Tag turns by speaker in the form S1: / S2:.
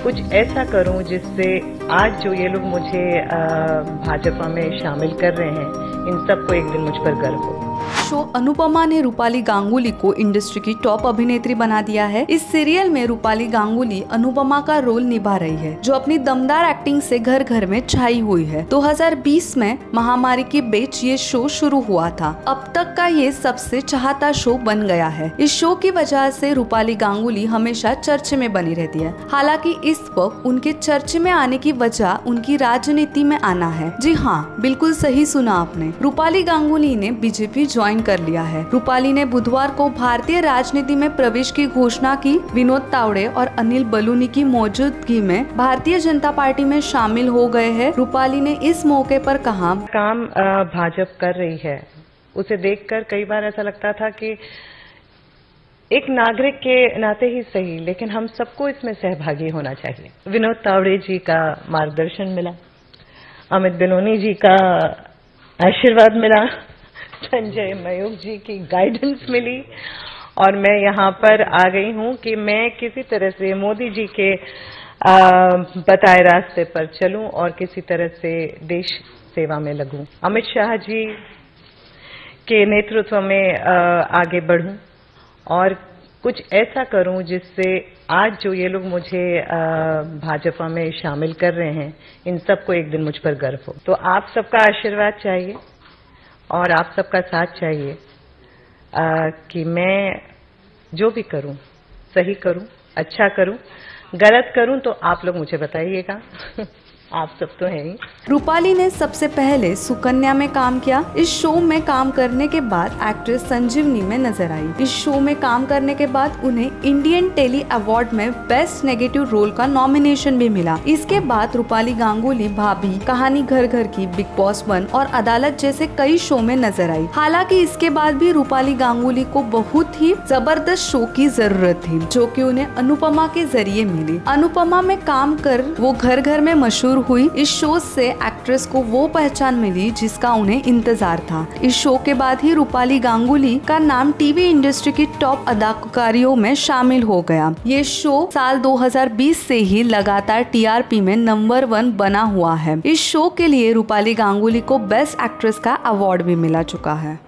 S1: कुछ ऐसा करूं जिससे आज जो ये लोग मुझे भाजपा में शामिल कर रहे हैं, इन सबको एक दिन मुझ पर गर्व हो।
S2: शो अनुपमा ने रूपाली गांगुली को इंडस्ट्री की टॉप अभिनेत्री बना दिया है। इस सीरियल में रूपाली गांगुली अनुपमा का रोल निभा रही है, जो अपनी दमदार एक्टिंग से घर घर में छाई हुई है। 2020 में महामारी के बीच ये शो शुरू हुआ था। अब तक का ये सबसे चाहता शो बन गया है। इस शो की वजह से रूपाली गांगुली हमेशा चर्चे में बनी रहती है। हालांकि इस वक्त उनके चर्चे में आने की वजह उनकी राजनीति में आना है। जी हाँ, बिल्कुल सही सुना आपने। रूपाली गांगुली ने बीजेपी ज्वाइन कर लिया है। रूपाली ने बुधवार को भारतीय राजनीति में प्रवेश की घोषणा की। विनोद तावड़े और अनिल बलूनी की मौजूदगी में भारतीय जनता पार्टी में शामिल हो गए हैं। रूपाली ने इस मौके पर कहा,
S1: काम भाजपा कर रही है, उसे देखकर कई बार ऐसा लगता था कि एक नागरिक के नाते ही सही, लेकिन हम सबको इसमें सहभागी होना चाहिए। विनोद तावड़े जी का मार्गदर्शन मिला, अमित बलूनी जी का आशीर्वाद मिला, संजय मयूख जी की गाइडेंस मिली, और मैं यहाँ पर आ गई हूँ कि मैं किसी तरह से मोदी जी के बताए रास्ते पर चलूं और किसी तरह से देश सेवा में लगूं। अमित शाह जी के नेतृत्व में आगे बढ़ूं और कुछ ऐसा करूं जिससे आज जो ये लोग मुझे भाजपा में शामिल कर रहे हैं, इन सबको एक दिन मुझ पर गर्व हो। तो आप सबका आशीर्वाद चाहिए और आप सबका साथ चाहिए कि मैं जो भी करूं सही करूं, अच्छा करूं। गलत करूं तो आप लोग मुझे बताइएगा। आप सब तो हैं ही।
S2: रूपाली ने सबसे पहले सुकन्या में काम किया। इस शो में काम करने के बाद एक्ट्रेस संजीवनी में नजर आई। इस शो में काम करने के बाद उन्हें इंडियन टेली अवार्ड में बेस्ट नेगेटिव रोल का नॉमिनेशन भी मिला। इसके बाद रूपाली गांगुली भाभी, कहानी घर घर की, बिग बॉस 1 और अदालत जैसे कई शो में नजर आई। हालांकि इसके बाद भी रूपाली गांगुली को बहुत ही जबरदस्त शो की जरूरत थी, जो कि उन्हें अनुपमा के जरिए मिली। अनुपमा में काम कर वो घर घर में मशहूर हुई। इस शो से एक्ट्रेस को वो पहचान मिली जिसका उन्हें इंतजार था। इस शो के बाद ही रूपाली गांगुली का नाम टीवी इंडस्ट्री की टॉप अदाकारियों में शामिल हो गया। ये शो साल 2020 से ही लगातार टीआरपी में नंबर 1 बना हुआ है। इस शो के लिए रूपाली गांगुली को बेस्ट एक्ट्रेस का अवार्ड भी मिला चुका है।